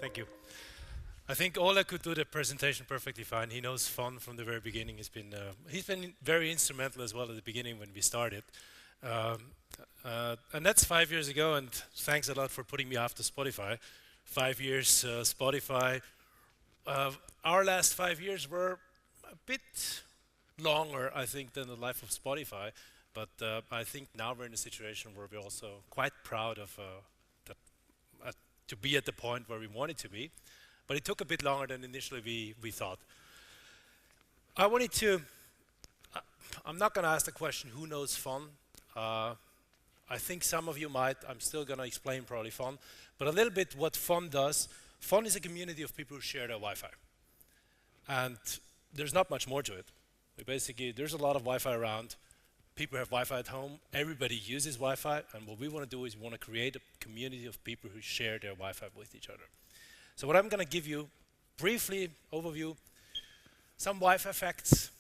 Thank you. I think Ola could do the presentation perfectly fine. He knows fun from the very beginning. He's been very instrumental as well at the beginning when we started. And that's 5 years ago, and thanks a lot for putting me after Spotify. 5 years Spotify. Our last 5 years were a bit longer, I think, than the life of Spotify. But I think now we're in a situation where we're also quite proud of to be at the point where we wanted to be. But it took a bit longer than initially we thought. I'm not going to ask the question, who knows fun? I think some of you might. I'm still going to explain probably fun. But a little bit what fun does. Fun is a community of people who share their Wi-Fi. And there's not much more to it. There's a lot of Wi-Fi around. People have Wi-Fi at home. Everybody uses Wi-Fi. And what we want to do is we want to create a community of people who share their Wi-Fi with each other. So what I'm going to give you, briefly overview, some Wi-Fi facts.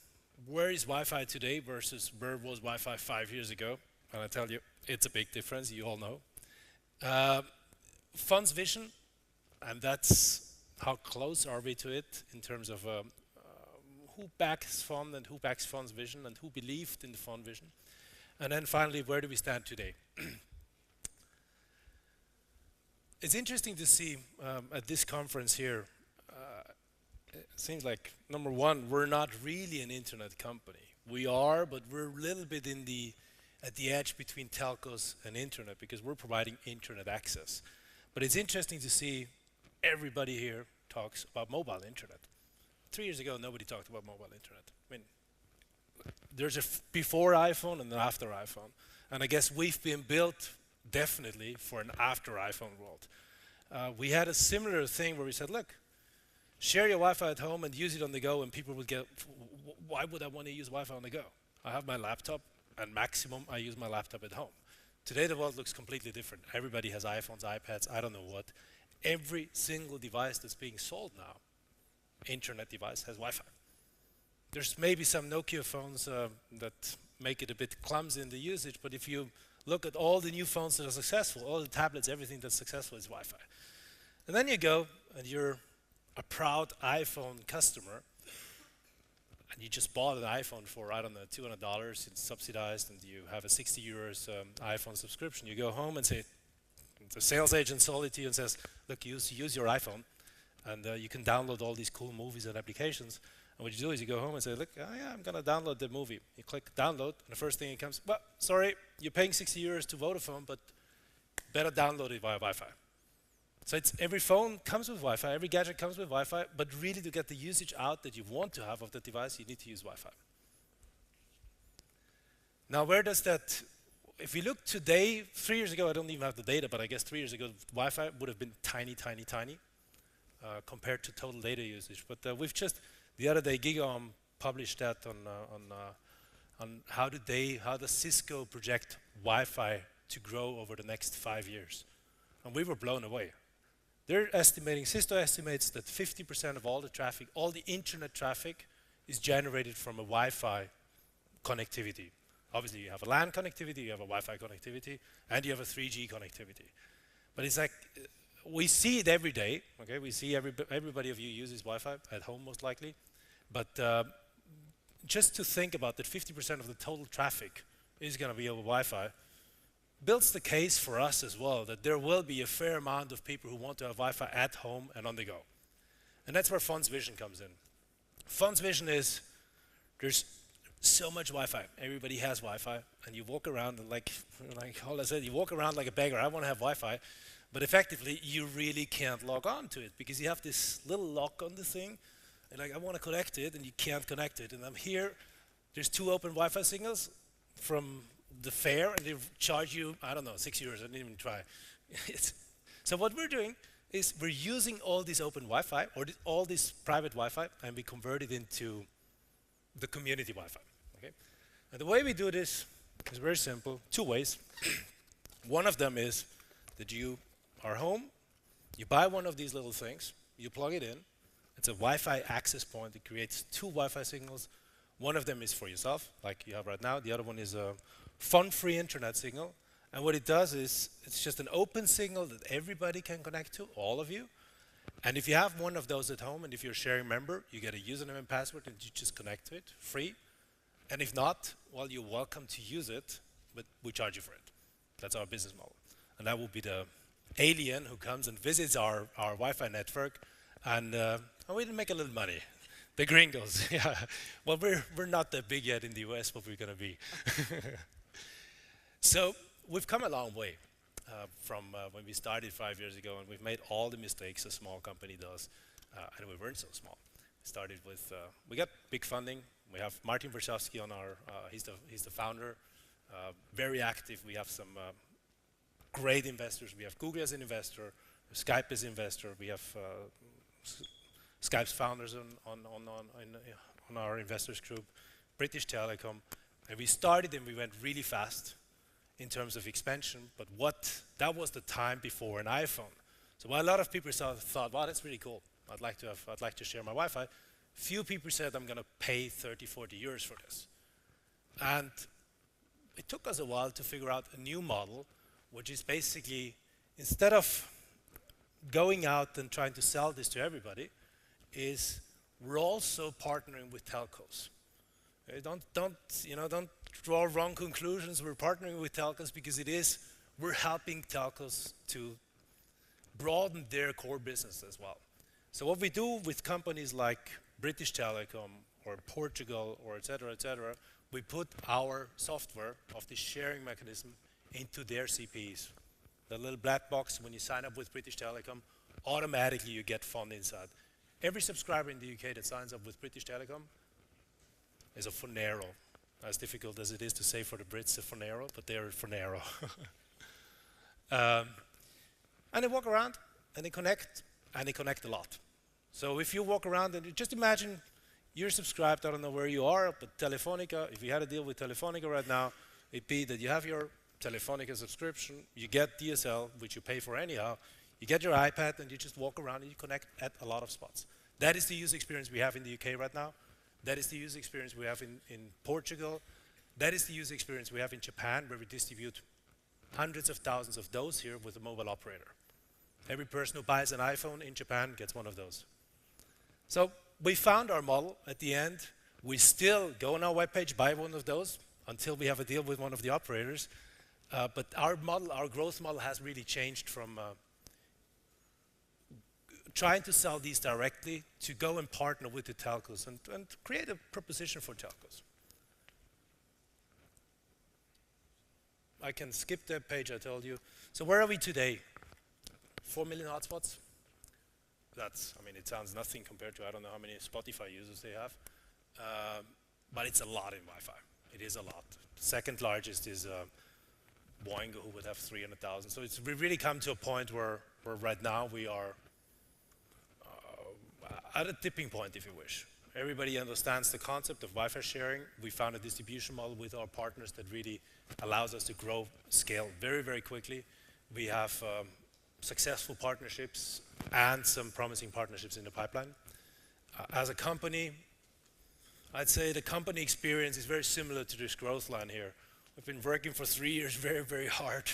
Where is Wi-Fi today versus where was Wi-Fi 5 years ago? And I tell you, it's a big difference, you all know. Fun's vision, and that's how close are we to it in terms of who backs Fun and who backs Fun's vision and who believed in the Fun vision. And then finally, where do we stand today? It's interesting to see at this conference here, it seems like, number one, we're not really an internet company. We are, but we're a little bit at the edge between telcos and internet because we're providing internet access. But it's interesting to see everybody here talks about mobile internet. 3 years ago, nobody talked about mobile internet. I mean, there's a before iPhone and an after iPhone. And I guess we've been built definitely for an after iPhone world. We had a similar thing where we said, look, share your Wi-Fi at home and use it on the go, and people would get, why would I want to use Wi-Fi on the go? I have my laptop, and maximum I use my laptop at home. Today the world looks completely different. Everybody has iPhones, iPads, I don't know what. Every single device that's being sold now, internet device, has Wi-Fi. There's maybe some Nokia phones that make it a bit clumsy in the usage, but if you look at all the new phones that are successful, all the tablets, everything that's successful is Wi-Fi. And then you go, and you're a proud iPhone customer, and you just bought an iPhone for, I don't know, $200, it's subsidized, and you have a 60 euros iPhone subscription. You go home and say, the sales agent sold it to you and says, look, use your iPhone, and you can download all these cool movies and applications. And what you do is you go home and say, look, oh yeah, I'm going to download the movie. You click download, and the first thing that comes, well, sorry, you're paying 60 euros to Vodafone, but better download it via Wi-Fi. So every phone comes with Wi-Fi, every gadget comes with Wi-Fi, but really to get the usage out that you want to have of the device, you need to use Wi-Fi. Now, where does that, if we look today, 3 years ago, I don't even have the data, but I guess 3 years ago, Wi-Fi would have been tiny, tiny, tiny compared to total data usage. But we've just, the other day, Gigaom published that on how does Cisco project Wi-Fi to grow over the next 5 years. And we were blown away. They're estimating, Cisco estimates that 50% of all the traffic, all the internet traffic is generated from a Wi-Fi connectivity. Obviously you have a LAN connectivity, you have a Wi-Fi connectivity, and you have a 3G connectivity. But it's like, we see it every day, okay? We see everybody of you uses Wi-Fi at home most likely. But just to think about that 50% of the total traffic is gonna be over Wi-Fi, builds the case for us as well that there will be a fair amount of people who want to have Wi-Fi at home and on the go. And that's where Fun's vision comes in. Fun's vision is there's so much Wi-Fi. Everybody has Wi-Fi, and you walk around and like Ola said, you walk around like a beggar. I want to have Wi-Fi, but effectively you really can't log on to it because you have this little lock on the thing. And like I want to connect it, and you can't connect it. And I'm here. There's 2 open Wi-Fi signals from the fair, and they charge you, I don't know, 6 euros. I didn't even try. So what we're doing is we're using all this open Wi-Fi or all this private Wi-Fi, and we convert it into the community Wi-Fi. Okay? And the way we do this is very simple. 2 ways. One of them is that you are home, you buy one of these little things, you plug it in. It's a Wi-Fi access point. It creates 2 Wi-Fi signals. One of them is for yourself, like you have right now. The other one is a fun-free internet signal. And what it does is it's just an open signal that everybody can connect to, all of you. And if you have one of those at home, and if you're a sharing member, you get a username and password, and you just connect to it, free. And if not, well, you're welcome to use it, but we charge you for it. That's our business model. And that will be the alien who comes and visits our Wi-Fi network, and we make a little money. The gringos, yeah. Well, we're not that big yet in the US, but we're going to be. So we've come a long way from when we started 5 years ago, and we've made all the mistakes a small company does, and we weren't so small. We started with, we got big funding. We have Martin Warszawski on our, he's the founder, very active. We have some great investors. We have Google as an investor, Skype as an investor. We have Skype's founders on our investors group, British Telecom, and we started and we went really fast in terms of expansion, but that was the time before an iPhone. So while a lot of people thought, wow, that's really cool, I'd like to share my Wi-Fi, few people said, I'm going to pay 30, 40 euros for this. And it took us a while to figure out a new model, which is basically, instead of going out and trying to sell this to everybody, is we're also partnering with telcos. Don't draw wrong conclusions. We're partnering with telcos because we're helping telcos to broaden their core business as well. So what we do with companies like British Telecom or Portugal or et cetera, we put our software of the sharing mechanism into their CPEs. The little black box, when you sign up with British Telecom, automatically you get Fon inside. Every subscriber in the UK that signs up with British Telecom is a Fonero. As difficult as it is to say for the Brits, a Fonero, but they're a Fonero. And they walk around and they connect a lot. So if you walk around and just imagine you're subscribed, I don't know where you are, but Telefonica, if you had a deal with Telefonica right now, it'd be that you have your Telefonica subscription, you get DSL, which you pay for anyhow, you get your iPad and you just walk around and you connect at a lot of spots. That is the user experience we have in the UK right now. That is the user experience we have in Portugal. That is the user experience we have in Japan, where we distribute hundreds of thousands of those here with a mobile operator. Every person who buys an iPhone in Japan gets one of those. So we found our model at the end. We still go on our webpage, buy one of those until we have a deal with one of the operators. But our model, our growth model has really changed from trying to sell these directly to go and partner with the telcos and create a proposition for telcos. I can skip that page I told you. So where are we today? 4 million hotspots? I mean, it sounds nothing compared to, I don't know how many Spotify users they have. But it's a lot in Wi-Fi. It is a lot. Second largest is Boeing, who would have 300,000. So we really come to a point where right now we are at a tipping point, if you wish. Everybody understands the concept of Wi-Fi sharing. We found a distribution model with our partners that really allows us to grow, scale very, very quickly. We have successful partnerships and some promising partnerships in the pipeline. As a company, I'd say the company experience is very similar to this growth line here. We've been working for 3 years very, very hard,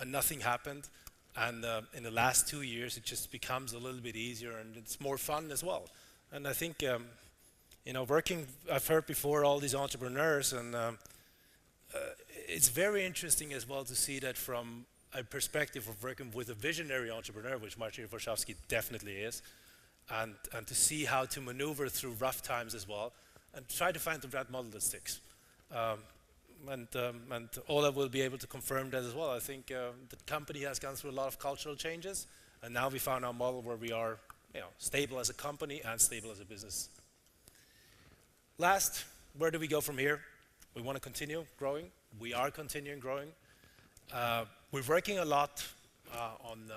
and nothing happened. And in the last 2 years, it just becomes a little bit easier, and it's more fun as well. And I think, I've heard before all these entrepreneurs, and it's very interesting as well to see that from a perspective of working with a visionary entrepreneur, which Martin Warszawski definitely is, and to see how to maneuver through rough times as well, and try to find the right model that sticks. And Ola will be able to confirm that as well. I think the company has gone through a lot of cultural changes, and now we found our model where we are stable as a company and stable as a business. Last, where do we go from here? We want to continue growing. We are continuing growing. We're working a lot on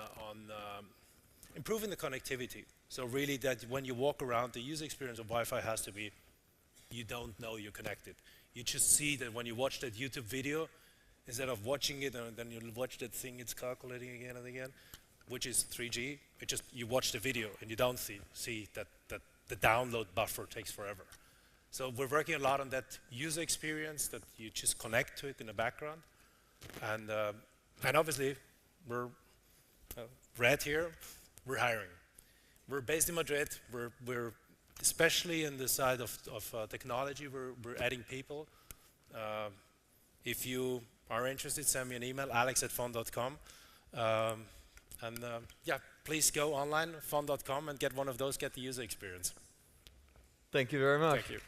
improving the connectivity. So really that when you walk around, the user experience of Wi-Fi has to be, you don't know you're connected. You just see that when you watch that YouTube video, instead of watching it and then you watch that thing, it's calculating again and again, which is 3G. You watch the video and you don't see that the download buffer takes forever. So we're working a lot on that user experience, that you just connect to it in the background. And obviously, we're red here, we're hiring. We're based in Madrid. We're especially in the side of technology. We're adding people. If you are interested, send me an email, alex@fon.com. Yeah, please go online, fon.com, and get one of those, get the user experience. Thank you very much. Thank you.